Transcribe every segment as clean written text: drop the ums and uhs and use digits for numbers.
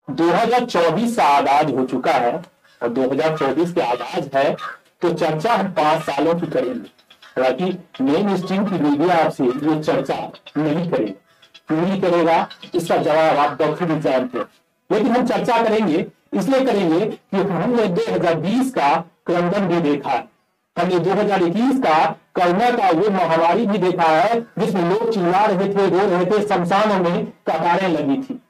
2024 का आगाज हो चुका है और 2024 के आगाज है तो चर्चा हम 5 सालों की करेंगे। हालांकि मेन स्ट्रीम की मीडिया आपसे ये चर्चा नहीं करेगी, क्यों नहीं करेगा इसका जवाब आप बखूबी भी जानते हैं। लेकिन हम चर्चा करेंगे, इसलिए करेंगे कि हमने 2020 का क्रंदन भी देखा है, हमने 2021 का कोरोना का वो महामारी भी देखा है जिसमें लोग चिल्ला रहे थे, रो रहे थे, शमशानों में कतारें लगी थी।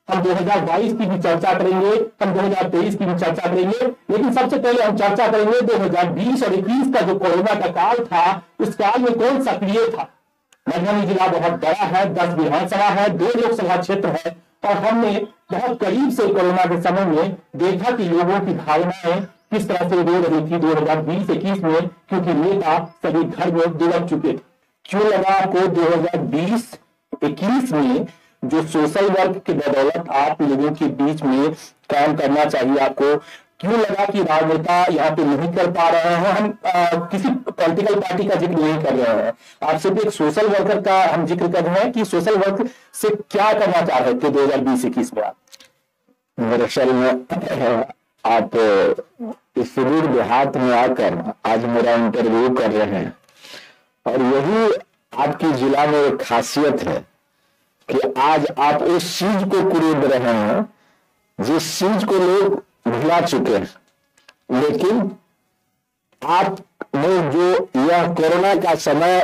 हम 2022 की भी चर्चा करेंगे, हम 2023 की भी चर्चा करेंगे, लेकिन सबसे पहले हम चर्चा करेंगे 2020 और 21 का जो कोरोना का काल था, उस काल में कौन सक्रिय था। मधुबनी जिला बहुत बड़ा है, 10 विधानसभा है, 2 लोकसभा क्षेत्र है और हमने बहुत करीब से कोरोना के समय में देखा कि लोगों की भावनाएं किस तरह से रो रही थी 2020-21 में, क्योंकि नेता सभी घर में दुबक चुके थे। क्यों लगा आपको 2020-21 में जो सोशल वर्क के बदौलत आप लोगों के बीच में काम करना चाहिए, आपको क्यों लगा कि राजनेता यहाँ पे नहीं कर पा रहे हैं। हम किसी पॉलिटिकल पार्टी का जिक्र नहीं कर रहे हैं, आप सिर्फ एक सोशल वर्कर का हम जिक्र कर रहे हैं कि सोशल वर्क से क्या करना चाह रहे थे 2020-21 में। आप दरअसल में आप इस सुदूर देहात में आकर आज मेरा इंटरव्यू कर रहे हैं और यही आपकी जिला में एक खासियत है कि आज आप उस चीज को कुरेद रहे हैं जिस चीज को लोग भुला चुके हैं, लेकिन आपने जो यह कोरोना का समय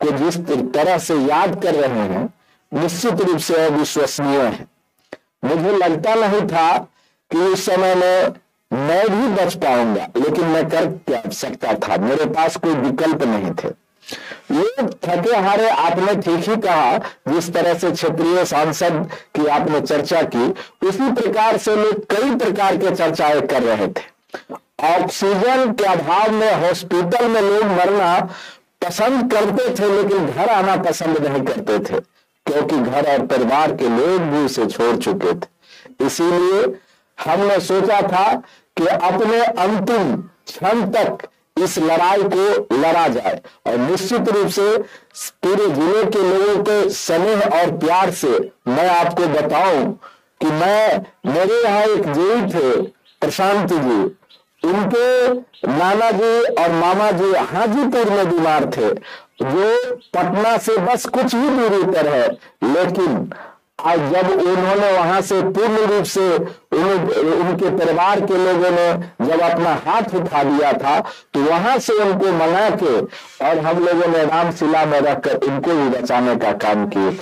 को जिस तरह से याद कर रहे हैं निश्चित रूप से अविश्वसनीय है। मुझे लगता नहीं था कि उस समय में मैं भी बच पाऊंगा, लेकिन मैं कर क्या सकता था, मेरे पास कोई विकल्प नहीं थे। ये थके हारे आपने ठीक ही कहा, जिस तरह से क्षेत्रीय सांसद की आपने चर्चा की उसी प्रकार से लोग कई प्रकार के चर्चाएं कर रहे थे। ऑक्सीजन के अभाव में हॉस्पिटल में लोग मरना पसंद करते थे, लेकिन घर आना पसंद नहीं करते थे, क्योंकि घर और परिवार के लोग भी उसे छोड़ चुके थे। इसीलिए हमने सोचा था कि अपने अंतिम क्षण तक इस लड़ाई को लड़ा जाए और निश्चित रूप से पूरे जिले के लोगों के स्नेह और प्यार से मैं आपको बताऊं कि मेरे यहाँ एक जेई थे प्रशांत जी, उनके नाना जी और मामा जी हाजीपुर में बीमार थे, जो पटना से बस कुछ ही दूरी पर है, लेकिन आज जब उन्होंने वहां से पूर्ण रूप से उनके परिवार के लोगों ने जब अपना हाथ उठा दिया था तो वहां से उनको मना के और हम लोगों ने रामशिला में रखकर उनको भी बचाने का काम किए।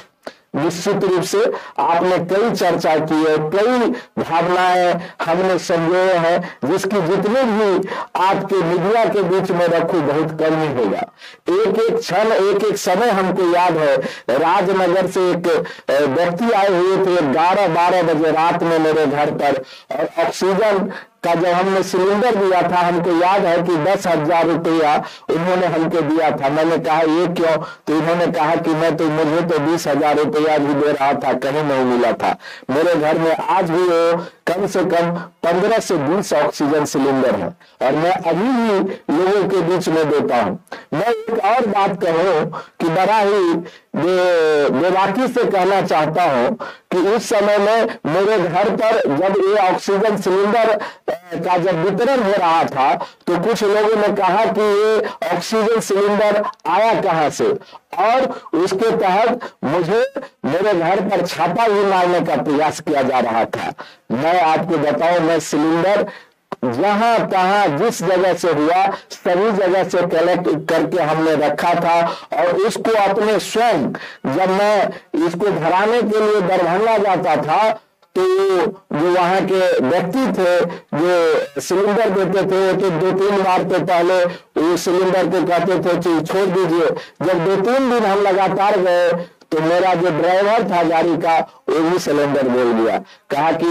निश्चित रूप से आपने कई चर्चा की है, कई भावनाएं हमने संजोए हैं, जिसकी जितने भी आपके मीडिया के बीच में रखूं बहुत कम ही होगा। एक एक क्षण एक एक समय हमको याद है, राजनगर से एक व्यक्ति आए हुए थे 11-12 बजे रात में मेरे घर पर, और ऑक्सीजन का जब हमने सिलेंडर दिया था हमको याद है कि 10,000 रुपया उन्होंने हमको दिया था। मैंने कहा ये क्यों, तो इन्होंने कहा कि मुझे तो 20,000 रुपया भी दे रहा था, कहीं नहीं मिला था। मेरे घर में आज भी वो कम से कम 15 से 20 ऑक्सीजन सिलेंडर है और मैं अभी भी लोगों के बीच में देता हूं। मैं एक और बात कहूं कि बड़ा ही बेबाकी से कहना चाहता हूं कि उस समय में मेरे घर पर जब ये ऑक्सीजन सिलेंडर का जब वितरण हो रहा था तो कुछ लोगों ने कहा कि ये ऑक्सीजन सिलेंडर आया कहां से, और उसके तहत मुझे मेरे घर पर छापा भी मारने का प्रयास किया जा रहा था। मैं आपको बताऊं, मैं सिलेंडर जहां तहां जिस जगह से हुआ सभी जगह से कलेक्ट करके हमने रखा था, और इसको अपने स्वयं जब मैं इसको भराने के लिए दरभंगा जाता था तो जो वहां के व्यक्ति थे जो सिलेंडर देते थे तो 2-3 बार तो पहले वो सिलेंडर को कहते थे कि छोड़ दीजिए। जब 2-3 दिन हम लगातार गए तो मेरा जो ड्राइवर था गाड़ी का वो भी सिलेंडर बोल दिया, कहा कि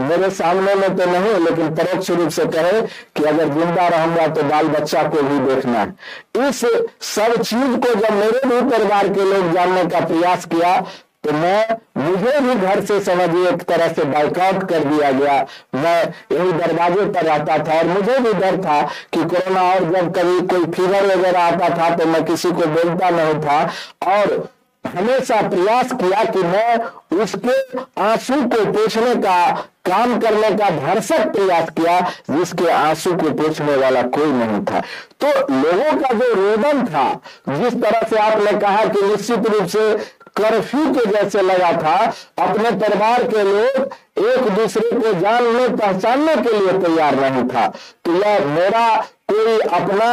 मेरे सामने में तो नहीं लेकिन परोक्ष रूप से कहे कि अगर जिंदा रहूंगा तो बाल बच्चा को भी देखना है। इस सब चीज को जब मेरे भी परिवार के लोग जानने का प्रयास किया तो मुझे भी घर से समझिए एक तरह से बाइकआउट कर दिया गया। मैं यही दरवाजे पर रहता था और मुझे भी डर था कि कोरोना, और जब कभी कोई फीवर वगैरह आता था तो मैं किसी को बोलता नहीं था। और हमेशा प्रयास किया कि मैं उसके आंसू को पोंछने का काम करने का भरसक प्रयास किया, जिसके आंसू को पोंछने वाला कोई नहीं था। तो लोगों का जो रोदन था, जिस तरह से आपने कहा कि निश्चित रूप से कर्फ्यू के जैसे लगा था, अपने परिवार के लोग एक दूसरे को जानने पहचानने के लिए तैयार नहीं था। तो यह मेरा कोई अपना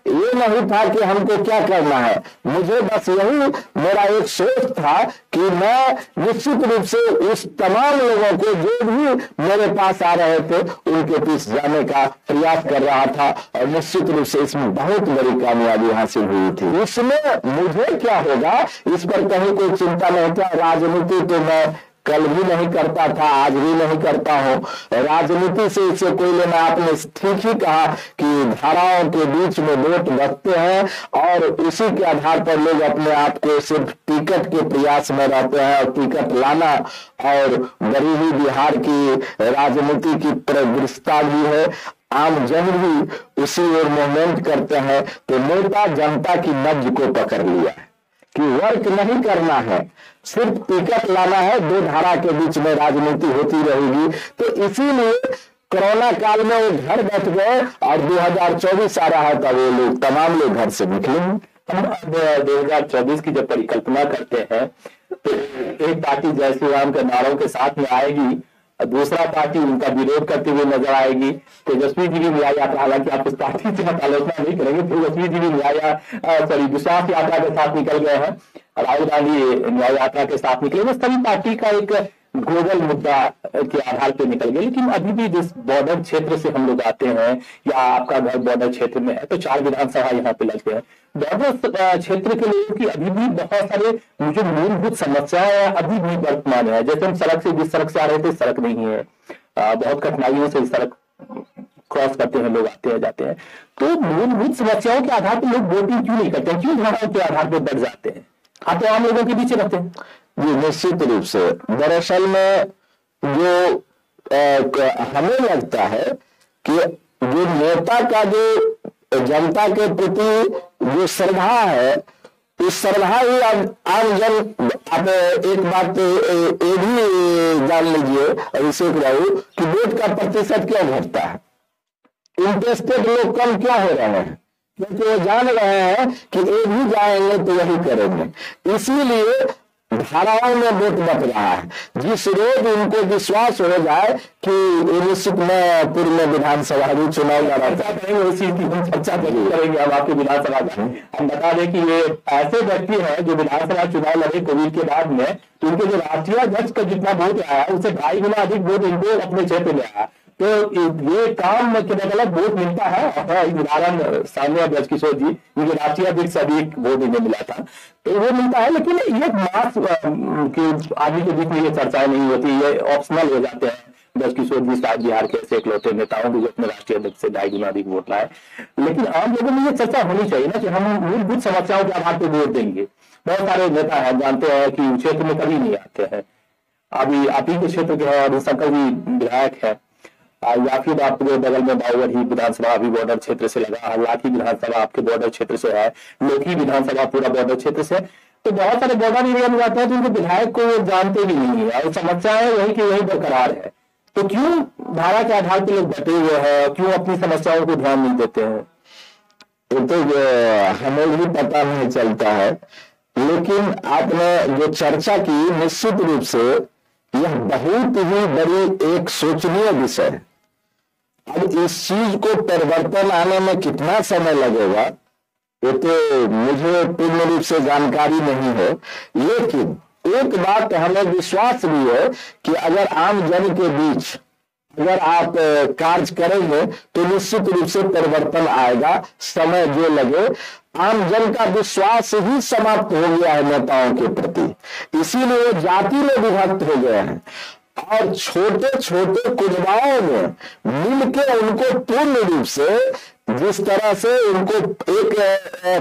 ये नहीं था कि हमको क्या करना है, मुझे बस यही मेरा एक सोच था कि मैं निश्चित रूप से उस तमाम लोगों को जो भी मेरे पास आ रहे थे उनके पीछे जाने का प्रयास कर रहा था, और निश्चित रूप से इसमें बहुत बड़ी कामयाबी हासिल हुई थी। इसमें मुझे क्या होगा इस पर कहीं कोई चिंता नहीं था। राजनीति तो मैं कल भी नहीं करता था, आज भी नहीं करता हूं। राजनीति से इसे कोई लेना, आपने ठीक ही कहा कि धाराओं के बीच में वोट बचते हैं और उसी के आधार पर लोग अपने आप को सिर्फ टिकट के प्रयास में रहते हैं, और टिकट लाना और गरीबी बिहार की राजनीति की प्रवृत्ता भी है, आम जन भी उसी ओर मूवमेंट करते हैं। तो नेता जनता की नब्ज को पकड़ लिया है कि वर्क नहीं करना है, सिर्फ टिकट लाना है, दो धारा के बीच में राजनीति होती रहेगी। तो इसीलिए कोरोना काल में वो घर बैठ गए, और 2024 आ रहा है तब वो लोग तमाम लोग घर से निकलेंगे। हम 2024 की जब परिकल्पना करते हैं तो एक पार्टी जय श्री राम के नारों के साथ में आएगी, दूसरा पार्टी उनका विरोध करते हुए नजर आएगी। तेजस्वी जी भी न्याय यात्रा, हालांकि आप उस पार्टी से आलोचना नहीं करेंगे, तेजस्वी जी भी विश्वास यात्रा के साथ निकल गए हैं, राहुल गांधी न्याय यात्रा के साथ निकले। सभी पार्टी का एक ग्लोबल मुद्दा के आधार पर निकल गए। लेकिन अभी भी जिस बॉर्डर क्षेत्र से हम लोग आते हैं, या आपका घर बॉर्डर क्षेत्र में है, तो 4 विधानसभा यहाँ पे लगते हैं। बॉर्डर क्षेत्र के लोगों की अभी भी बहुत सारे जो मूलभूत समस्याएं अभी भी वर्तमान है। जैसे हम जिस सड़क से आ रहे थे, सड़क नहीं है, बहुत कठिनाइयों से सड़क क्रॉस करते हैं, लोग आते हैं जाते हैं। तो मूलभूत समस्याओं के आधार पर लोग वोटिंग क्यों नहीं करते, क्यों धाराओं के आधार पर बढ़ जाते हैं? आप तो आम लोगों के पीछे रहते हैं। जी निश्चित रूप से, दरअसल में जो हमें लगता है कि जो नेता का जो जनता के प्रति जो श्रद्धा है, इस श्रद्धा ही आम जन, आप एक बात ये भी जान लीजिए और इसे कहूं कि वोट का प्रतिशत क्यों घटता है, इंटरेस्टेड लोग कम क्यों हो रहे हैं, क्योंकि वो जान रहे हैं कि ये भी जाएंगे तो यही करेंगे। इसीलिए धाराओं में वोट बच रहा है। जिस रोज उनको विश्वास हो जाए कि निश्चित में पूर्व में विधानसभा भी चुनाव लड़ा करेंगे, उस चीज की हम चर्चा जरूर करेंगे। अब आपके विधानसभा का हम बता दें कि ये ऐसे व्यक्ति हैं जो विधानसभा चुनाव लड़े कोविड के बाद में, तो उनके जो राष्ट्रीय अध्यक्ष का जितना वोट आया उससे 2.5 गुना अधिक वोट इनको अपने क्षेत्र में आया। तो ये काम के बदौलत वोट मिलता है। उदाहरण सामने ब्रज किशोर जी, उनके राष्ट्रीय अध्यक्ष से अधिक वोट इन्हें मिला था, तो वो मिलता है। लेकिन ये मास की आदमी के बीच में ये चर्चाएं नहीं होती, ये ऑप्शनल हो जाते हैं। ब्रज किशोर जी शायद बिहार के ऐसे इकलौते नेताओं जो अपने राष्ट्रीय अध्यक्ष से 2.5 गुना अधिक वोट लाए। लेकिन आम लोगों में ये चर्चा होनी चाहिए ना कि हम मूलभूत समस्याओं के आधार पर वोट देंगे। बहुत सारे नेता है, जानते हैं कि क्षेत्र में कभी नहीं आते हैं। अभी आप ही के क्षेत्र के हैं और शंकर जी विधायक है, या फिर आपके बगल में बावरही विधानसभा अभी बॉर्डर क्षेत्र से लगा, लाठी विधानसभा आपके बॉर्डर क्षेत्र से है, लोकी विधानसभा पूरा बॉर्डर क्षेत्र से। तो बहुत सारे बॉर्डर एरिया में जाते हैं तो उनके विधायक को जानते भी नहीं है, और समस्या है वही की वही बरकरार है। तो क्यों धारा के आधार पर लोग बटे हुए हैं, क्यों अपनी समस्याओं को ध्यान नहीं देते हैं? ये तो हमें भी पता नहीं चलता है। लेकिन आपने जो चर्चा की, निश्चित रूप से यह बहुत ही बड़ी एक सोचनीय विषय है। अब इस चीज को परिवर्तन आने में कितना समय लगेगा ये तो मुझे पूर्ण रूप से जानकारी नहीं है। लेकिन एक बात हमें विश्वास भी है कि अगर आम जन के बीच अगर आप कार्य करेंगे तो निश्चित रूप से परिवर्तन आएगा, समय जो लगे। आम जन का विश्वास ही समाप्त हो गया है नेताओं के प्रति, इसीलिए जाति में विभक्त हो गए हैं। और छोटे छोटे कुनबाओं में मिलकर उनको पूर्ण रूप से जिस तरह से उनको एक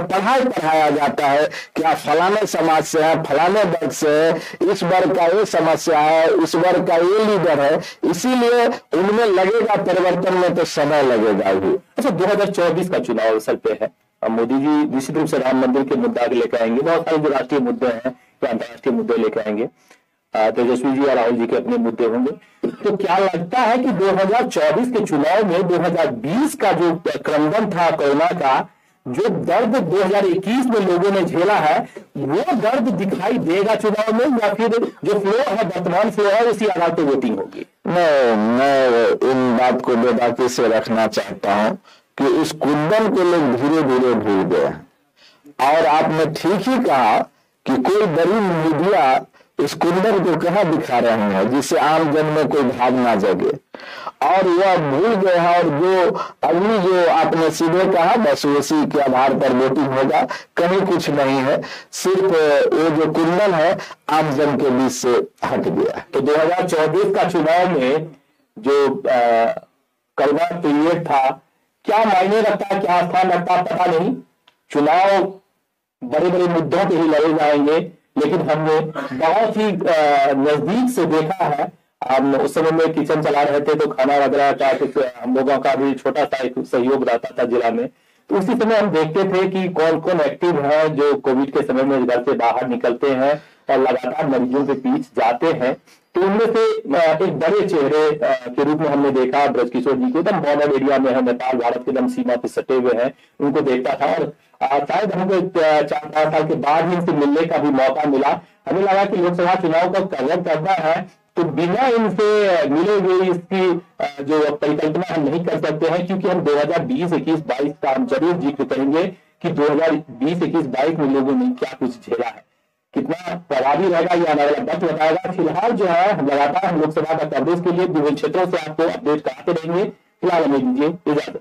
पढ़ाया जाता है कि आप फलाने समाज से है, फलाने वर्ग से है, इस वर्ग का ये समस्या है, इस वर्ग का ये लीडर है, इसीलिए उनमें लगेगा परिवर्तन में तो समय लगेगा ही। अच्छा, 2024 का चुनाव अवसर पे है, मोदी जी निश्चित रूप से राम मंदिर के मुद्दा लेकर आएंगे, बहुत सारे जो राष्ट्रीय मुद्दे हैं या अंतर्राष्ट्रीय मुद्दे लेकर आएंगे, तेजस्वी जी और राहुल जी के अपने मुद्दे होंगे। तो क्या लगता है कि 2024 के चुनाव में 2020 का जो क्रंदन था कोरोना का, जो दर्द 2021 में लोगों ने झेला है, वो दर्द दिखाई देगा चुनाव में, या फिर जो फ्लो है, वर्तमान फ्लो है, उसी आधार पर वोटिंग होगी? मैं इन बात को बेबाकी से रखना चाहता हूं कि इस कुंदन को लोग धीरे धीरे भूल गए। और आपने ठीक ही कहा कि कोई बड़ी मीडिया इस कुंदन को कहाँ दिखा रहे हैं जिससे आम जन में कोई भाव ना जगे, और वह भूल गए हैं। और जो अभी जो आपने सीधे कहा बस उसी के आधार पर वोटिंग होगा, कहीं कुछ नहीं है, सिर्फ वो जो कुंदन है आम जन के बीच से हट गया। तो 2024 का चुनाव में जो कोरोना पीरियड था, क्या मायने रखता है, क्या स्थान रखता है, पता नहीं। चुनाव बड़े बड़े मुद्दों पे ही लड़े जाएंगे, लेकिन हमने बहुत ही नजदीक से देखा है। हम उस समय में किचन चला रहे थे तो खाना वगैरह का कुछ हम लोगों का भी छोटा सा एक सहयोग रहता था जिला में, तो उसी समय हम देखते थे कि कौन कौन एक्टिव है जो कोविड के समय में घर से बाहर निकलते हैं और लगातार मरीजों के बीच जाते हैं। तो उनमें से एक बड़े चेहरे के रूप में हमने देखा ब्रजकिशोर जी को, एकदम बॉर्डर एरिया में है, नेपाल भारत के एकदम सीमा पे सटे हुए हैं, उनको देखता था। और शायद हमको 4-5 साल के बाद ही इनसे मिलने का भी मौका मिला। हमें लगा कि लोकसभा चुनाव का कवर करना है तो बिना इनसे मिले हुए इसकी जो परिकल्पना हम नहीं कर सकते हैं, क्योंकि हम 2020, 21, 22 का हम जरूर जिक्र करेंगे कि 2020, 21, 22 में लोगों ने क्या कुछ झेला है, कितना प्रभावी रहेगा ये आने वाला वक्त बताएगा। फिलहाल जो है हम लगातार लोकसभा का कवरेज के लिए विभिन्न क्षेत्रों से आपको अपडेट कराते रहेंगे। फिलहाल हमें दीजिए इजाजत।